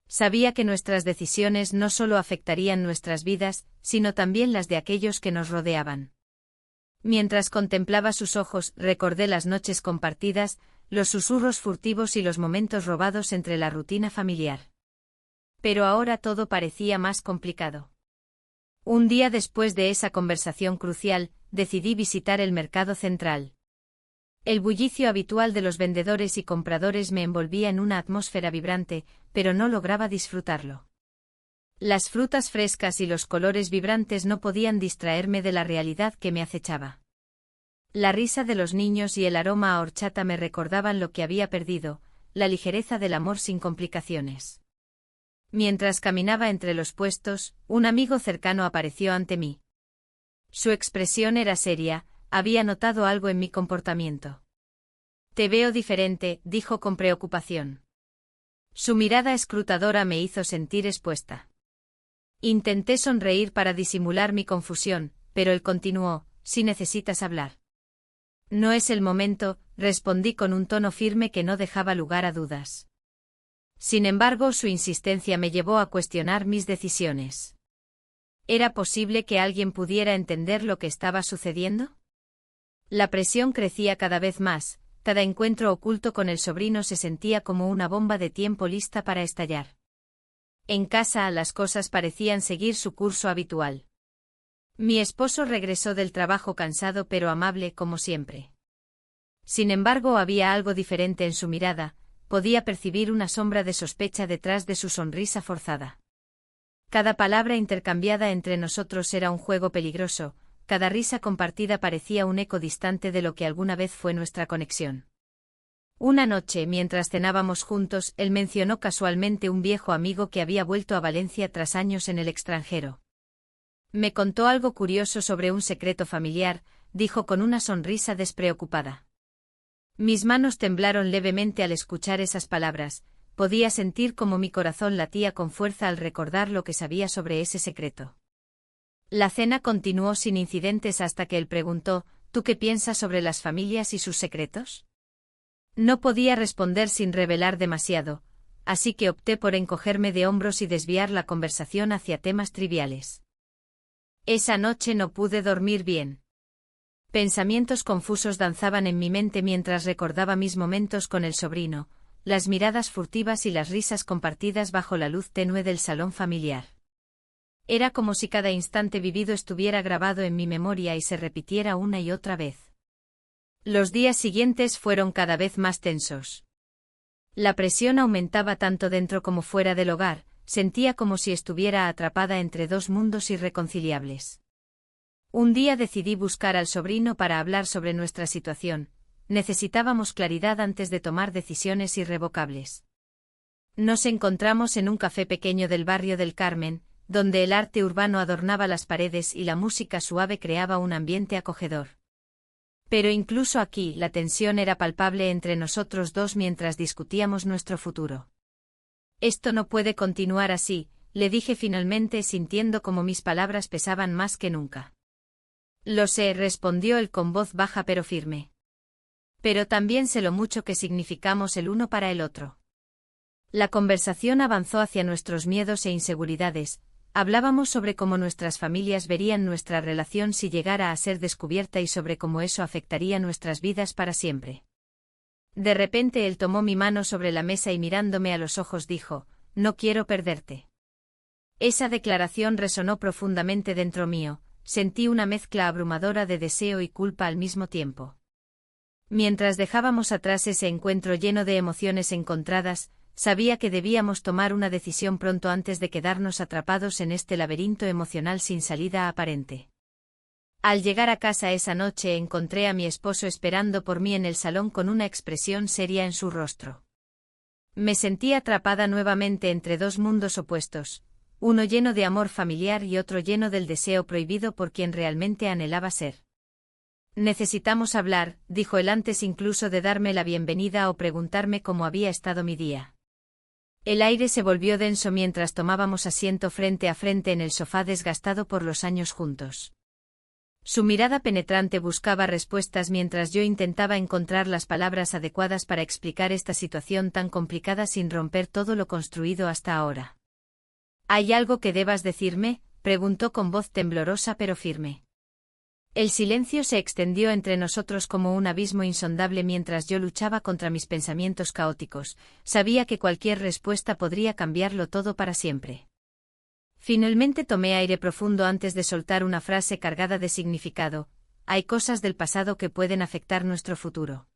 Sabía que nuestras decisiones no solo afectarían nuestras vidas, sino también las de aquellos que nos rodeaban. Mientras contemplaba sus ojos, recordé las noches compartidas, los susurros furtivos y los momentos robados entre la rutina familiar. Pero ahora todo parecía más complicado. Un día después de esa conversación crucial, decidí visitar el mercado central. El bullicio habitual de los vendedores y compradores me envolvía en una atmósfera vibrante, pero no lograba disfrutarlo. Las frutas frescas y los colores vibrantes no podían distraerme de la realidad que me acechaba. La risa de los niños y el aroma a horchata me recordaban lo que había perdido, la ligereza del amor sin complicaciones. Mientras caminaba entre los puestos, un amigo cercano apareció ante mí. Su expresión era seria, había notado algo en mi comportamiento. «Te veo diferente», dijo con preocupación. Su mirada escrutadora me hizo sentir expuesta. Intenté sonreír para disimular mi confusión, pero él continuó: «Si necesitas hablar». «No es el momento», respondí con un tono firme que no dejaba lugar a dudas. Sin embargo, su insistencia me llevó a cuestionar mis decisiones. ¿Era posible que alguien pudiera entender lo que estaba sucediendo? La presión crecía cada vez más, cada encuentro oculto con el sobrino se sentía como una bomba de tiempo lista para estallar. En casa las cosas parecían seguir su curso habitual. Mi esposo regresó del trabajo cansado pero amable como siempre. Sin embargo, había algo diferente en su mirada, podía percibir una sombra de sospecha detrás de su sonrisa forzada. Cada palabra intercambiada entre nosotros era un juego peligroso, cada risa compartida parecía un eco distante de lo que alguna vez fue nuestra conexión. Una noche, mientras cenábamos juntos, él mencionó casualmente un viejo amigo que había vuelto a Valencia tras años en el extranjero. Me contó algo curioso sobre un secreto familiar, dijo con una sonrisa despreocupada. Mis manos temblaron levemente al escuchar esas palabras, podía sentir cómo mi corazón latía con fuerza al recordar lo que sabía sobre ese secreto. La cena continuó sin incidentes hasta que él preguntó: ¿Tú qué piensas sobre las familias y sus secretos? No podía responder sin revelar demasiado, así que opté por encogerme de hombros y desviar la conversación hacia temas triviales. Esa noche no pude dormir bien. Pensamientos confusos danzaban en mi mente mientras recordaba mis momentos con el sobrino, las miradas furtivas y las risas compartidas bajo la luz tenue del salón familiar. Era como si cada instante vivido estuviera grabado en mi memoria y se repitiera una y otra vez. Los días siguientes fueron cada vez más tensos. La presión aumentaba tanto dentro como fuera del hogar, sentía como si estuviera atrapada entre dos mundos irreconciliables. Un día decidí buscar al sobrino para hablar sobre nuestra situación. Necesitábamos claridad antes de tomar decisiones irrevocables. Nos encontramos en un café pequeño del barrio del Carmen, donde el arte urbano adornaba las paredes y la música suave creaba un ambiente acogedor. Pero incluso aquí la tensión era palpable entre nosotros dos mientras discutíamos nuestro futuro. Esto no puede continuar así, le dije finalmente sintiendo como mis palabras pesaban más que nunca. Lo sé, respondió él con voz baja pero firme. Pero también sé lo mucho que significamos el uno para el otro. La conversación avanzó hacia nuestros miedos e inseguridades. Hablábamos sobre cómo nuestras familias verían nuestra relación si llegara a ser descubierta y sobre cómo eso afectaría nuestras vidas para siempre. De repente él tomó mi mano sobre la mesa y mirándome a los ojos dijo: «No quiero perderte». Esa declaración resonó profundamente dentro mío, sentí una mezcla abrumadora de deseo y culpa al mismo tiempo. Mientras dejábamos atrás ese encuentro lleno de emociones encontradas, sabía que debíamos tomar una decisión pronto antes de quedarnos atrapados en este laberinto emocional sin salida aparente. Al llegar a casa esa noche encontré a mi esposo esperando por mí en el salón con una expresión seria en su rostro. Me sentí atrapada nuevamente entre dos mundos opuestos, uno lleno de amor familiar y otro lleno del deseo prohibido por quien realmente anhelaba ser. «Necesitamos hablar», dijo él antes incluso de darme la bienvenida o preguntarme cómo había estado mi día. El aire se volvió denso mientras tomábamos asiento frente a frente en el sofá desgastado por los años juntos. Su mirada penetrante buscaba respuestas mientras yo intentaba encontrar las palabras adecuadas para explicar esta situación tan complicada sin romper todo lo construido hasta ahora. «¿Hay algo que debas decirme?», preguntó con voz temblorosa pero firme. El silencio se extendió entre nosotros como un abismo insondable mientras yo luchaba contra mis pensamientos caóticos. Sabía que cualquier respuesta podría cambiarlo todo para siempre. Finalmente tomé aire profundo antes de soltar una frase cargada de significado. hay cosas del pasado que pueden afectar nuestro futuro.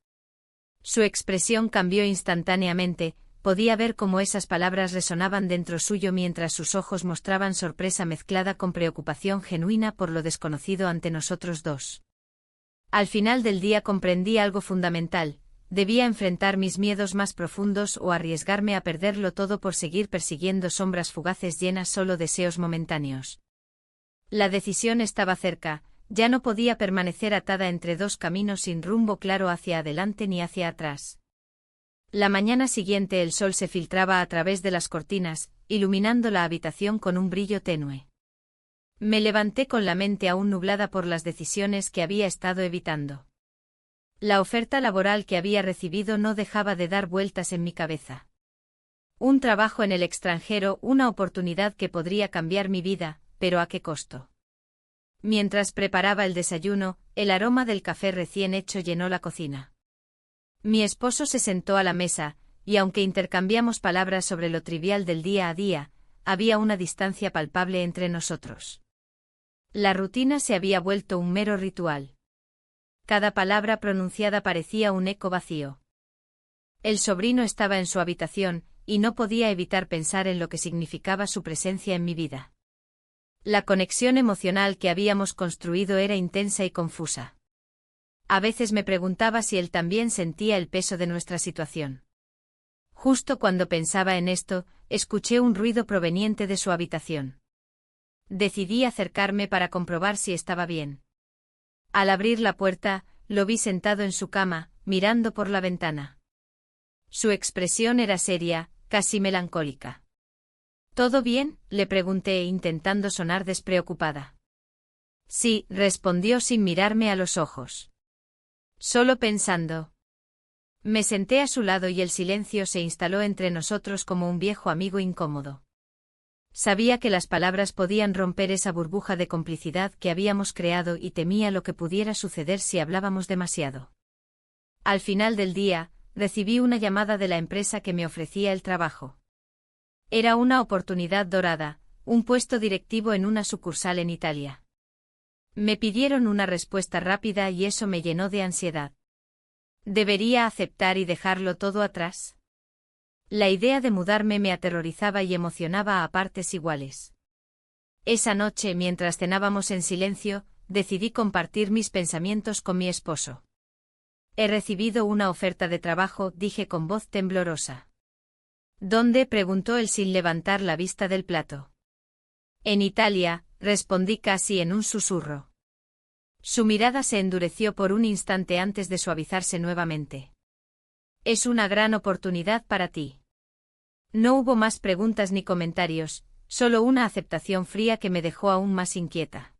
Su expresión cambió instantáneamente, podía ver cómo esas palabras resonaban dentro suyo mientras sus ojos mostraban sorpresa mezclada con preocupación genuina por lo desconocido ante nosotros dos. Al final del día comprendí algo fundamental: debía enfrentar mis miedos más profundos o arriesgarme a perderlo todo por seguir persiguiendo sombras fugaces llenas solo deseos momentáneos. La decisión estaba cerca, ya no podía permanecer atada entre dos caminos sin rumbo claro hacia adelante ni hacia atrás. La mañana siguiente el sol se filtraba a través de las cortinas, iluminando la habitación con un brillo tenue. Me levanté con la mente aún nublada por las decisiones que había estado evitando. La oferta laboral que había recibido no dejaba de dar vueltas en mi cabeza. Un trabajo en el extranjero, una oportunidad que podría cambiar mi vida, pero ¿a qué costo? Mientras preparaba el desayuno, el aroma del café recién hecho llenó la cocina. Mi esposo se sentó a la mesa, y aunque intercambiamos palabras sobre lo trivial del día a día, había una distancia palpable entre nosotros. La rutina se había vuelto un mero ritual. Cada palabra pronunciada parecía un eco vacío. El sobrino estaba en su habitación, y no podía evitar pensar en lo que significaba su presencia en mi vida. La conexión emocional que habíamos construido era intensa y confusa. A veces me preguntaba si él también sentía el peso de nuestra situación. Justo cuando pensaba en esto, escuché un ruido proveniente de su habitación. Decidí acercarme para comprobar si estaba bien. Al abrir la puerta, lo vi sentado en su cama, mirando por la ventana. Su expresión era seria, casi melancólica. ¿Todo bien?, le pregunté intentando sonar despreocupada. Sí, respondió sin mirarme a los ojos. Solo pensando. Me senté a su lado y el silencio se instaló entre nosotros como un viejo amigo incómodo. Sabía que las palabras podían romper esa burbuja de complicidad que habíamos creado y temía lo que pudiera suceder si hablábamos demasiado. Al final del día, recibí una llamada de la empresa que me ofrecía el trabajo. Era una oportunidad dorada, un puesto directivo en una sucursal en Italia. Me pidieron una respuesta rápida y eso me llenó de ansiedad. ¿Debería aceptar y dejarlo todo atrás? La idea de mudarme me aterrorizaba y emocionaba a partes iguales. Esa noche, mientras cenábamos en silencio, decidí compartir mis pensamientos con mi esposo. He recibido una oferta de trabajo, dije con voz temblorosa. ¿Dónde?, preguntó él sin levantar la vista del plato. En Italia, respondí casi en un susurro. Su mirada se endureció por un instante antes de suavizarse nuevamente. Es una gran oportunidad para ti. No hubo más preguntas ni comentarios, solo una aceptación fría que me dejó aún más inquieta.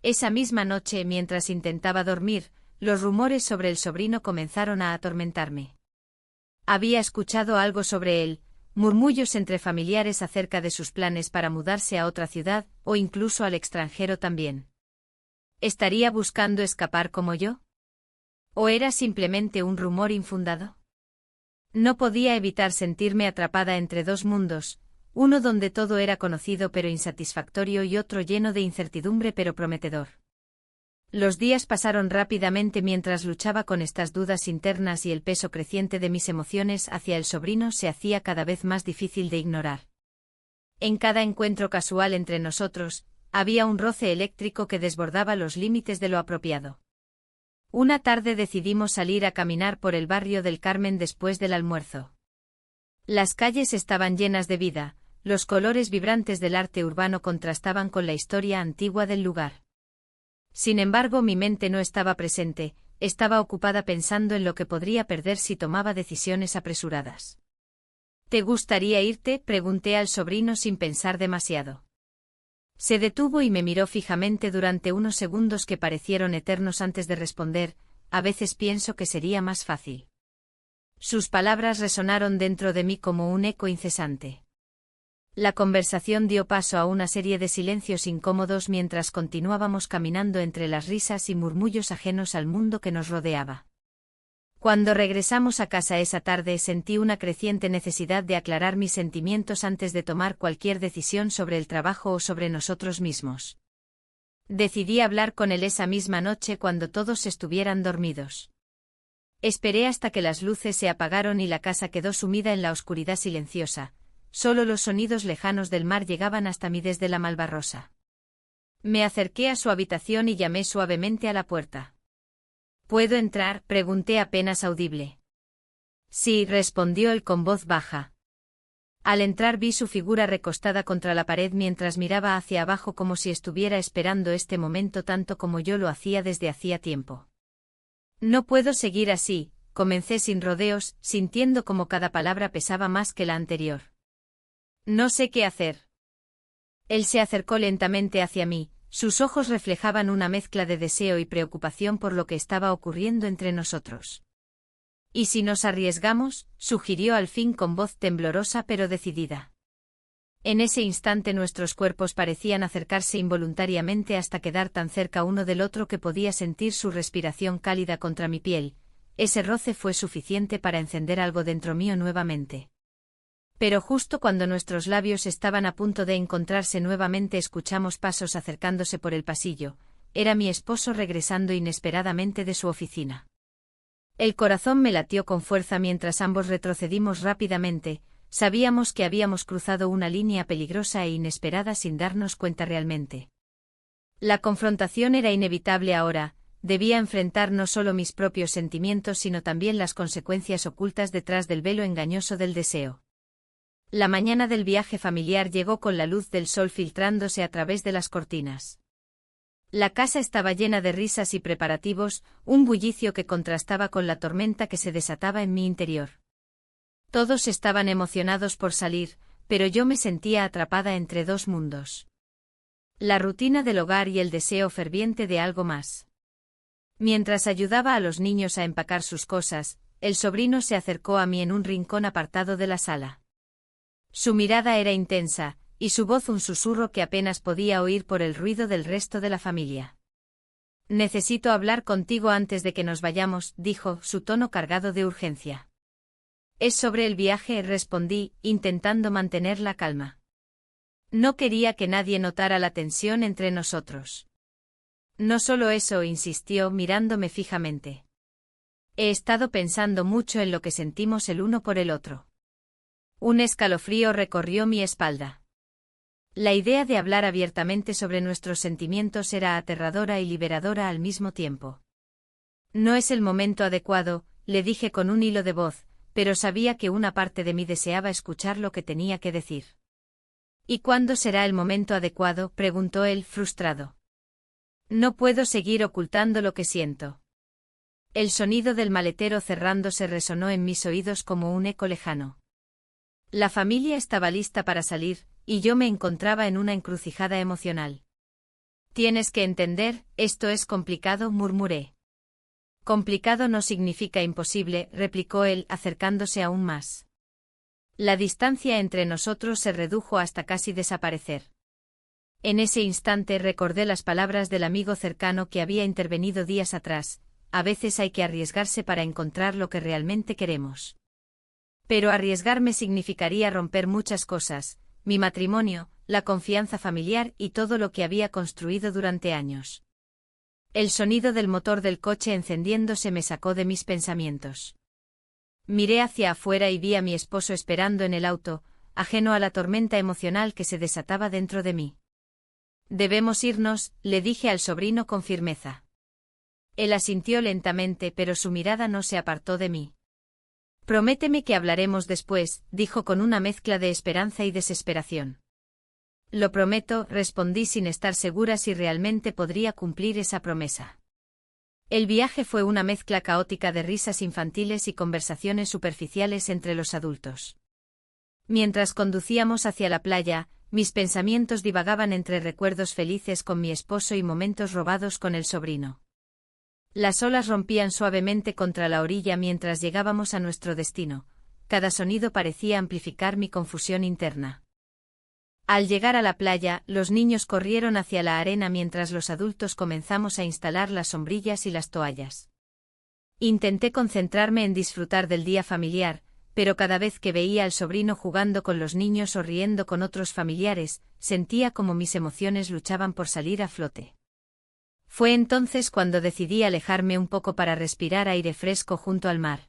Esa misma noche, mientras intentaba dormir, los rumores sobre el sobrino comenzaron a atormentarme. Había escuchado algo sobre él, murmullos entre familiares acerca de sus planes para mudarse a otra ciudad, o incluso al extranjero también. ¿Estaría buscando escapar como yo? ¿O era simplemente un rumor infundado? No podía evitar sentirme atrapada entre dos mundos, uno donde todo era conocido pero insatisfactorio y otro lleno de incertidumbre pero prometedor. Los días pasaron rápidamente mientras luchaba con estas dudas internas y el peso creciente de mis emociones hacia el sobrino se hacía cada vez más difícil de ignorar. En cada encuentro casual entre nosotros, había un roce eléctrico que desbordaba los límites de lo apropiado. Una tarde decidimos salir a caminar por el barrio del Carmen después del almuerzo. Las calles estaban llenas de vida, los colores vibrantes del arte urbano contrastaban con la historia antigua del lugar. Sin embargo, mi mente no estaba presente, estaba ocupada pensando en lo que podría perder si tomaba decisiones apresuradas. ¿Te gustaría irte?, pregunté al sobrino sin pensar demasiado. Se detuvo y me miró fijamente durante unos segundos que parecieron eternos antes de responder, a veces pienso que sería más fácil. Sus palabras resonaron dentro de mí como un eco incesante. La conversación dio paso a una serie de silencios incómodos mientras continuábamos caminando entre las risas y murmullos ajenos al mundo que nos rodeaba. Cuando regresamos a casa esa tarde sentí una creciente necesidad de aclarar mis sentimientos antes de tomar cualquier decisión sobre el trabajo o sobre nosotros mismos. Decidí hablar con él esa misma noche cuando todos estuvieran dormidos. Esperé hasta que las luces se apagaron y la casa quedó sumida en la oscuridad silenciosa. Solo los sonidos lejanos del mar llegaban hasta mí desde la malvarrosa. Me acerqué a su habitación y llamé suavemente a la puerta. ¿Puedo entrar?, pregunté apenas audible. Sí, respondió él con voz baja. Al entrar vi su figura recostada contra la pared mientras miraba hacia abajo como si estuviera esperando este momento tanto como yo lo hacía desde hacía tiempo. No puedo seguir así, comencé sin rodeos, sintiendo como cada palabra pesaba más que la anterior. No sé qué hacer. Él se acercó lentamente hacia mí, sus ojos reflejaban una mezcla de deseo y preocupación por lo que estaba ocurriendo entre nosotros. ¿Y si nos arriesgamos?, sugirió al fin con voz temblorosa pero decidida. En ese instante nuestros cuerpos parecían acercarse involuntariamente hasta quedar tan cerca uno del otro que podía sentir su respiración cálida contra mi piel. Ese roce fue suficiente para encender algo dentro mío nuevamente. Pero justo cuando nuestros labios estaban a punto de encontrarse nuevamente escuchamos pasos acercándose por el pasillo. Era mi esposo regresando inesperadamente de su oficina. El corazón me latió con fuerza mientras ambos retrocedimos rápidamente. Sabíamos que habíamos cruzado una línea peligrosa e inesperada sin darnos cuenta realmente. La confrontación era inevitable ahora, debía enfrentar no solo mis propios sentimientos sino también las consecuencias ocultas detrás del velo engañoso del deseo. La mañana del viaje familiar llegó con la luz del sol filtrándose a través de las cortinas. La casa estaba llena de risas y preparativos, un bullicio que contrastaba con la tormenta que se desataba en mi interior. Todos estaban emocionados por salir, pero yo me sentía atrapada entre dos mundos. La rutina del hogar y el deseo ferviente de algo más. Mientras ayudaba a los niños a empacar sus cosas, el sobrino se acercó a mí en un rincón apartado de la sala. Su mirada era intensa, y su voz un susurro que apenas podía oír por el ruido del resto de la familia. Necesito hablar contigo antes de que nos vayamos, dijo, su tono cargado de urgencia. Es sobre el viaje, respondí, intentando mantener la calma. No quería que nadie notara la tensión entre nosotros. No solo eso, insistió, mirándome fijamente. He estado pensando mucho en lo que sentimos el uno por el otro. Un escalofrío recorrió mi espalda. La idea de hablar abiertamente sobre nuestros sentimientos era aterradora y liberadora al mismo tiempo. No es el momento adecuado, le dije con un hilo de voz, pero sabía que una parte de mí deseaba escuchar lo que tenía que decir. ¿Y cuándo será el momento adecuado?, preguntó él, frustrado. No puedo seguir ocultando lo que siento. El sonido del maletero cerrándose resonó en mis oídos como un eco lejano. La familia estaba lista para salir, y yo me encontraba en una encrucijada emocional. Tienes que entender, esto es complicado, murmuré. Complicado no significa imposible, replicó él, acercándose aún más. La distancia entre nosotros se redujo hasta casi desaparecer. En ese instante recordé las palabras del amigo cercano que había intervenido días atrás: a veces hay que arriesgarse para encontrar lo que realmente queremos. Pero arriesgarme significaría romper muchas cosas: mi matrimonio, la confianza familiar y todo lo que había construido durante años. El sonido del motor del coche encendiéndose me sacó de mis pensamientos. Miré hacia afuera y vi a mi esposo esperando en el auto, ajeno a la tormenta emocional que se desataba dentro de mí. Debemos irnos, le dije al sobrino con firmeza. Él asintió lentamente, pero su mirada no se apartó de mí. Prométeme que hablaremos después, dijo con una mezcla de esperanza y desesperación. Lo prometo, respondí sin estar segura si realmente podría cumplir esa promesa. El viaje fue una mezcla caótica de risas infantiles y conversaciones superficiales entre los adultos. Mientras conducíamos hacia la playa, mis pensamientos divagaban entre recuerdos felices con mi esposo y momentos robados con el sobrino. Las olas rompían suavemente contra la orilla mientras llegábamos a nuestro destino. Cada sonido parecía amplificar mi confusión interna. Al llegar a la playa, los niños corrieron hacia la arena mientras los adultos comenzamos a instalar las sombrillas y las toallas. Intenté concentrarme en disfrutar del día familiar, pero cada vez que veía al sobrino jugando con los niños o riendo con otros familiares, sentía como mis emociones luchaban por salir a flote. Fue entonces cuando decidí alejarme un poco para respirar aire fresco junto al mar.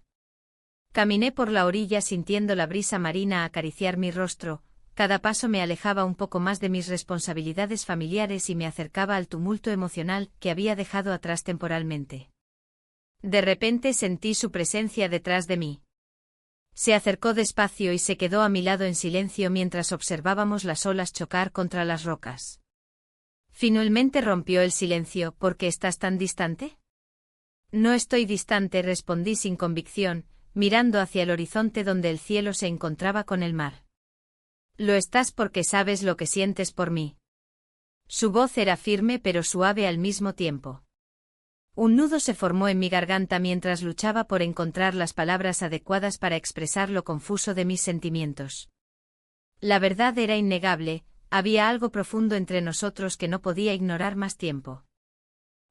Caminé por la orilla sintiendo la brisa marina acariciar mi rostro, cada paso me alejaba un poco más de mis responsabilidades familiares y me acercaba al tumulto emocional que había dejado atrás temporalmente. De repente sentí su presencia detrás de mí. Se acercó despacio y se quedó a mi lado en silencio mientras observábamos las olas chocar contra las rocas. Finalmente rompió el silencio. ¿Por qué estás tan distante? No estoy distante, respondí sin convicción, mirando hacia el horizonte donde el cielo se encontraba con el mar. Lo estás porque sabes lo que sientes por mí. Su voz era firme pero suave al mismo tiempo. Un nudo se formó en mi garganta mientras luchaba por encontrar las palabras adecuadas para expresar lo confuso de mis sentimientos. La verdad era innegable, había algo profundo entre nosotros que no podía ignorar más tiempo.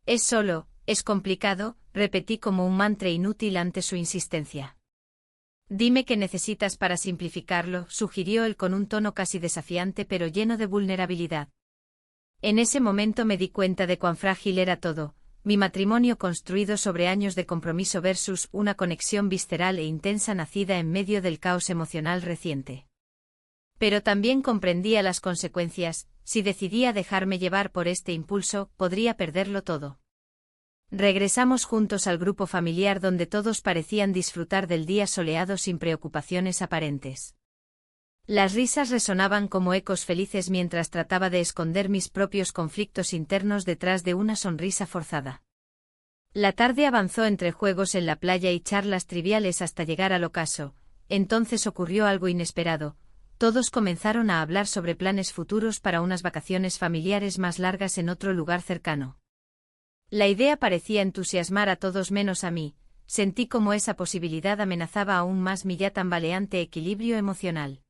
Es complicado, repetí como un mantra inútil ante su insistencia. Dime qué necesitas para simplificarlo, sugirió él con un tono casi desafiante pero lleno de vulnerabilidad. En ese momento me di cuenta de cuán frágil era todo. Mi matrimonio construido sobre años de compromiso versus una conexión visceral e intensa nacida en medio del caos emocional reciente. Pero también comprendía las consecuencias, si decidía dejarme llevar por este impulso, podría perderlo todo. Regresamos juntos al grupo familiar donde todos parecían disfrutar del día soleado sin preocupaciones aparentes. Las risas resonaban como ecos felices mientras trataba de esconder mis propios conflictos internos detrás de una sonrisa forzada. La tarde avanzó entre juegos en la playa y charlas triviales hasta llegar al ocaso. Entonces ocurrió algo inesperado. Todos comenzaron a hablar sobre planes futuros para unas vacaciones familiares más largas en otro lugar cercano. La idea parecía entusiasmar a todos menos a mí. Sentí como esa posibilidad amenazaba aún más mi ya tambaleante equilibrio emocional.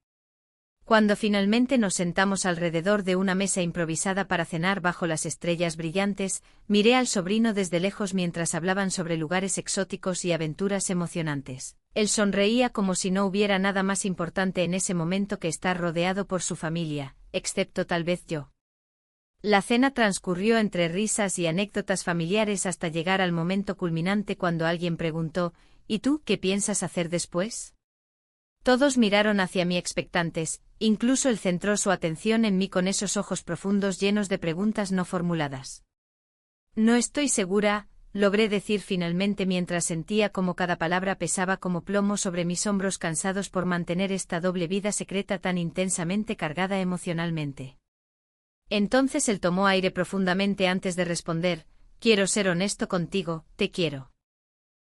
Cuando finalmente nos sentamos alrededor de una mesa improvisada para cenar bajo las estrellas brillantes, miré al sobrino desde lejos mientras hablaban sobre lugares exóticos y aventuras emocionantes. Él sonreía como si no hubiera nada más importante en ese momento que estar rodeado por su familia, excepto tal vez yo. La cena transcurrió entre risas y anécdotas familiares hasta llegar al momento culminante cuando alguien preguntó, ¿y tú qué piensas hacer después? Todos miraron hacia mí expectantes, incluso él centró su atención en mí con esos ojos profundos llenos de preguntas no formuladas. No estoy segura, logré decir finalmente mientras sentía como cada palabra pesaba como plomo sobre mis hombros cansados por mantener esta doble vida secreta tan intensamente cargada emocionalmente. Entonces él tomó aire profundamente antes de responder, quiero ser honesto contigo, te quiero.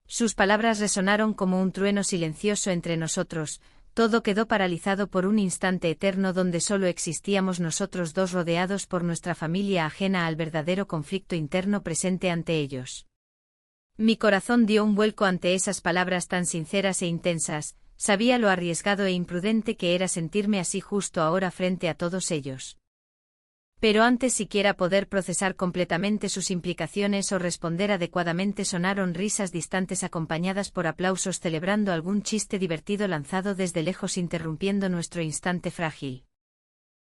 Sus palabras resonaron como un trueno silencioso entre nosotros, todo quedó paralizado por un instante eterno donde solo existíamos nosotros dos rodeados por nuestra familia ajena al verdadero conflicto interno presente ante ellos. Mi corazón dio un vuelco ante esas palabras tan sinceras e intensas, sabía lo arriesgado e imprudente que era sentirme así justo ahora frente a todos ellos. Pero antes siquiera poder procesar completamente sus implicaciones o responder adecuadamente sonaron risas distantes acompañadas por aplausos celebrando algún chiste divertido lanzado desde lejos interrumpiendo nuestro instante frágil.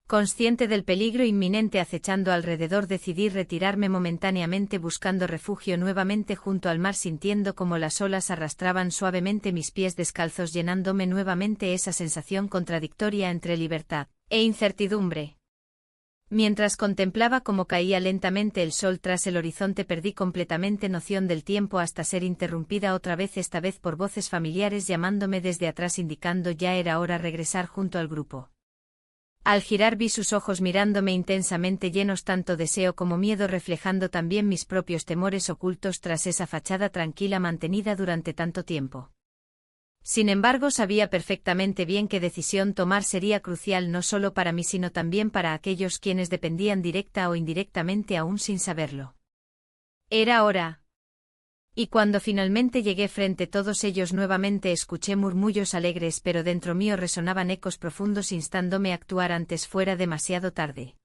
Consciente del peligro inminente acechando alrededor decidí retirarme momentáneamente buscando refugio nuevamente junto al mar sintiendo como las olas arrastraban suavemente mis pies descalzos llenándome nuevamente esa sensación contradictoria entre libertad e incertidumbre. Mientras contemplaba cómo caía lentamente el sol tras el horizonte perdí completamente noción del tiempo hasta ser interrumpida otra vez esta vez por voces familiares llamándome desde atrás indicando ya era hora regresar junto al grupo. Al girar vi sus ojos mirándome intensamente llenos tanto deseo como miedo reflejando también mis propios temores ocultos tras esa fachada tranquila mantenida durante tanto tiempo. Sin embargo sabía perfectamente bien qué decisión tomar sería crucial no solo para mí sino también para aquellos quienes dependían directa o indirectamente aún sin saberlo. Era hora. Y cuando finalmente llegué frente a todos ellos nuevamente escuché murmullos alegres pero dentro mío resonaban ecos profundos instándome a actuar antes fuera demasiado tarde.